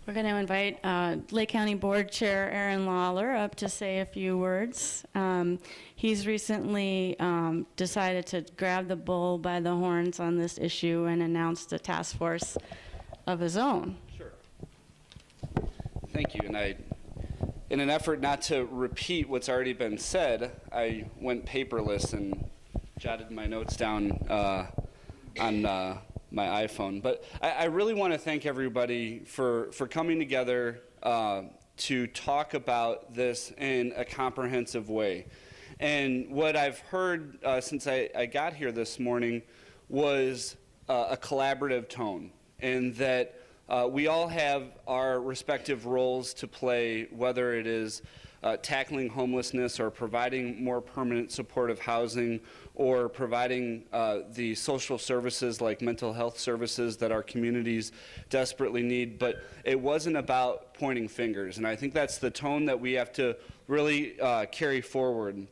We're going to invite Lake County Board Chair Aaron Lawler up to say a few words. He's recently decided to grab the bull by the horns on this issue and announced a task force of his own. Sure. Thank you. And in an effort not to repeat what's already been said, I went paperless and jotted my notes down on my iPhone. But I really want to thank everybody for coming together to talk about this in a comprehensive way. And what I've heard since I got here this morning was a collaborative tone, and that we all have our respective roles to play, whether it is tackling homelessness or providing more permanent supportive housing or providing the social services like mental health services that our communities desperately need. But it wasn't about pointing fingers, and I think that's the tone that we have to really carry forward.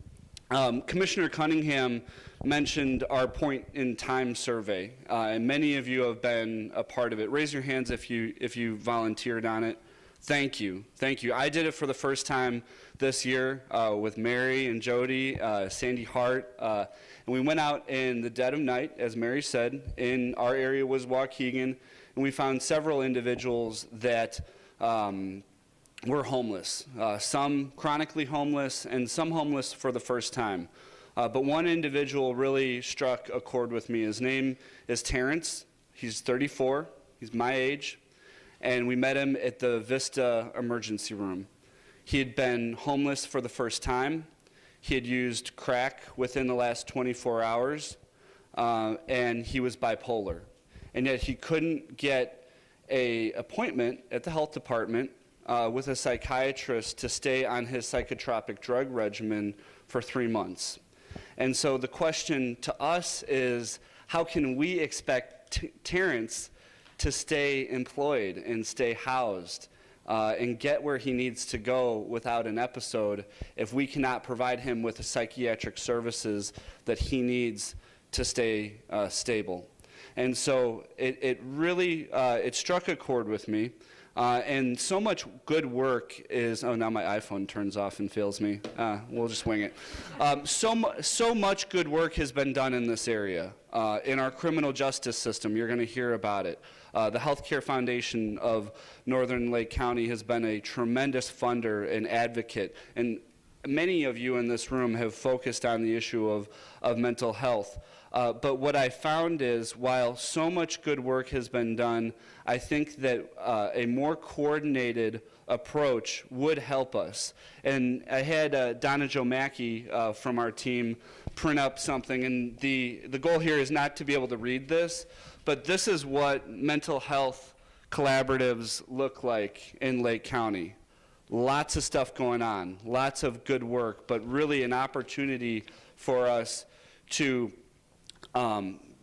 Commissioner Cunningham mentioned our point in time survey, and many of you have been a part of it. Raise your hands if you volunteered on it. Thank you. Thank you. I did it for the first time this year with Mary and Jody, Sandy Hart, and we went out in the dead of night, as Mary said. In our area was Waukegan, and we found several individuals that were homeless, some chronically homeless and some homeless for the first time. But one individual really struck a chord with me. His name is Terrence. He's 34. He's my age. And we met him at the Vista emergency room. He had been homeless for the first time. He had used crack within the last 24 hours, and he was bipolar. And yet he couldn't get an appointment at the health department with a psychiatrist to stay on his psychotropic drug regimen for 3 months. And so the question to us is, how can we expect Terrence to stay employed and stay housed and get where he needs to go without an episode if we cannot provide him with the psychiatric services that he needs to stay stable? And so it really struck a chord with me. And so much good work is, oh, now my iPhone turns off and fails me. We'll just wing it. So much good work has been done in this area. In our criminal justice system, you're going to hear about it. The Healthcare Foundation of Northern Lake County has been a tremendous funder and advocate. And many of you in this room have focused on the issue of mental health. But what I found is, while so much good work has been done, I think that a more coordinated approach would help us. And I had Donna Jo Mackey from our team print up something, and the goal here is not to be able to read this, but this is what mental health collaboratives look like in Lake County. Lots of stuff going on, lots of good work, but really an opportunity for us to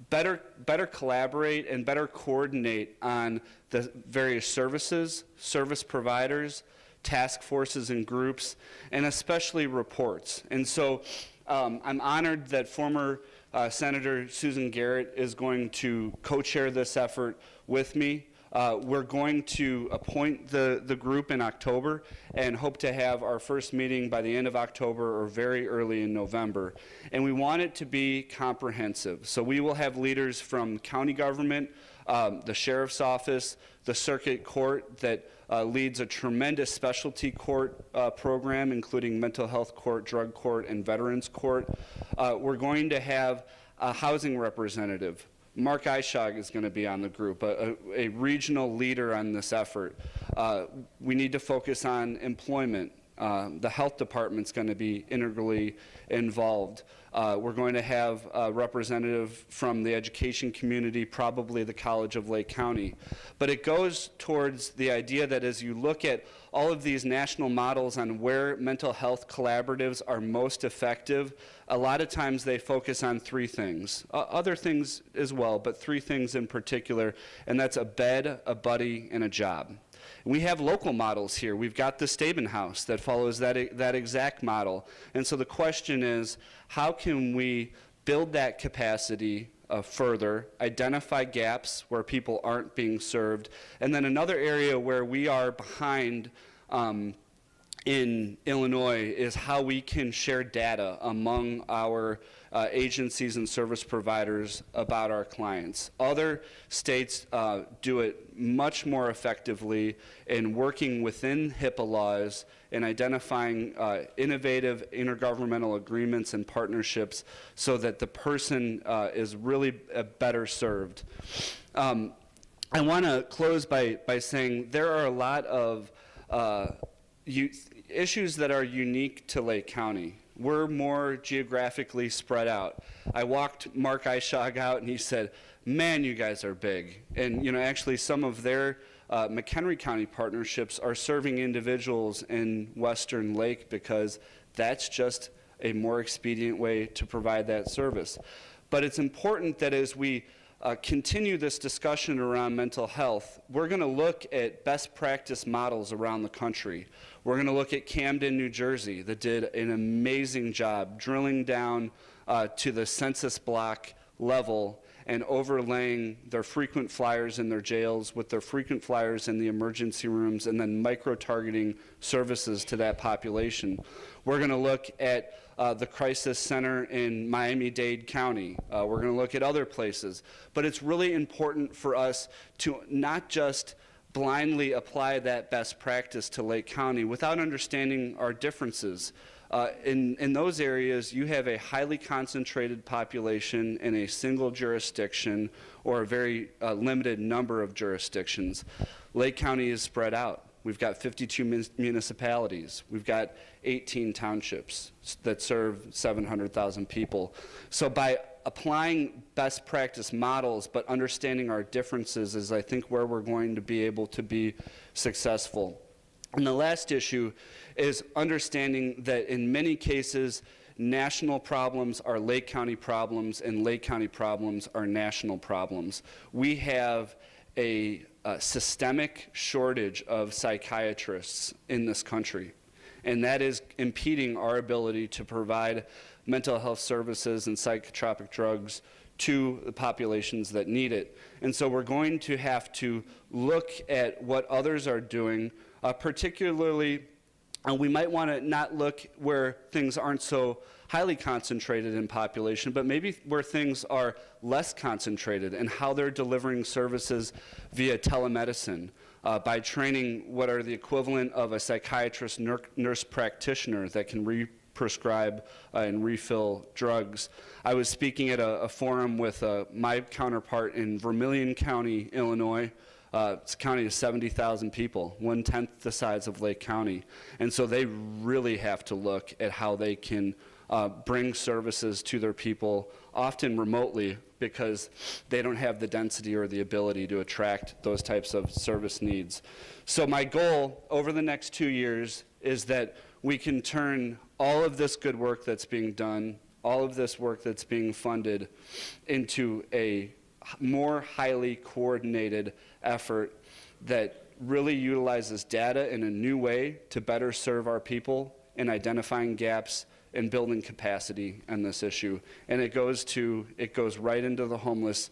better collaborate and better coordinate on the various services, service providers, task forces and groups, and especially reports. And so I'm honored that former Senator Susan Garrett is going to co-chair this effort with me. We're going to appoint the group in October and hope to have our first meeting by the end of October or very early in November. And we want it to be comprehensive. So we will have leaders from county government, the sheriff's office, the circuit court that leads a tremendous specialty court program, including mental health court, drug court, and veterans court. We're going to have a housing representative. Mark Ishog is going to be on the group, a regional leader on this effort. We need to focus on employment. The health department's going to be integrally involved. We're going to have a representative from the education community, probably the College of Lake County. But it goes towards the idea that as you look at all of these national models on where mental health collaboratives are most effective, a lot of times they focus on three things. Other things as well, but three things in particular, and that's a bed, a buddy, and a job. We have local models here. We've got the Staben House that follows that exact model. And so the question is, how can we build that capacity further, identify gaps where people aren't being served, and then another area where we are behind in Illinois is how we can share data among our agencies and service providers about our clients. Other states do it much more effectively in working within HIPAA laws and identifying innovative intergovernmental agreements and partnerships so that the person is really better served. I want to close by saying there are a lot of issues that are unique to Lake County. We're more geographically spread out. I walked Mark Eishog out and he said, man, you guys are big. And actually some of their McHenry County partnerships are serving individuals in Western Lake because that's just a more expedient way to provide that service. But it's important that as we continue this discussion around mental health, we're going to look at best practice models around the country. We're going to look at Camden, New Jersey, that did an amazing job drilling down to the census block level and overlaying their frequent flyers in their jails with their frequent flyers in the emergency rooms and then micro-targeting services to that population. We're going to look at the crisis center in Miami-Dade County. We're going to look at other places. But it's really important for us to not just blindly apply that best practice to Lake County without understanding our differences. In those areas, you have a highly concentrated population in a single jurisdiction or a very limited number of jurisdictions. Lake County is spread out. We've got 52 municipalities. We've got 18 townships that serve 700,000 people. So by applying best practice models but understanding our differences is, I think, where we're going to be able to be successful. And the last issue is understanding that in many cases, national problems are Lake County problems and Lake County problems are national problems. We have a systemic shortage of psychiatrists in this country, and that is impeding our ability to provide mental health services and psychotropic drugs to the populations that need it. And so we're going to have to look at what others are doing, particularly we might want to not look where things aren't so highly concentrated in population, but maybe where things are less concentrated and how they're delivering services via telemedicine, by training what are the equivalent of a psychiatrist nurse practitioner that can prescribe and refill drugs. I was speaking at a forum with my counterpart in Vermilion County, Illinois. It's a county of 70,000 people, 1/10 the size of Lake County. And so they really have to look at how they can bring services to their people, often remotely, because they don't have the density or the ability to attract those types of service needs. So my goal over the next 2 years is that we can turn all of this good work that's being done, all of this work that's being funded, into a more highly coordinated effort that really utilizes data in a new way to better serve our people in identifying gaps and building capacity on this issue. And it goes right into the homeless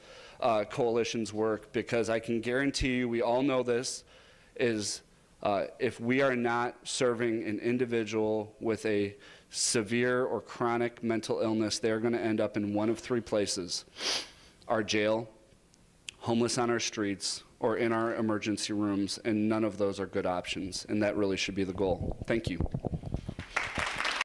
coalition's work, because I can guarantee you, we all know this, is if we are not serving an individual with a severe or chronic mental illness, they're going to end up in one of three places: our jail, homeless on our streets, or in our emergency rooms, and none of those are good options, and that really should be the goal. Thank you.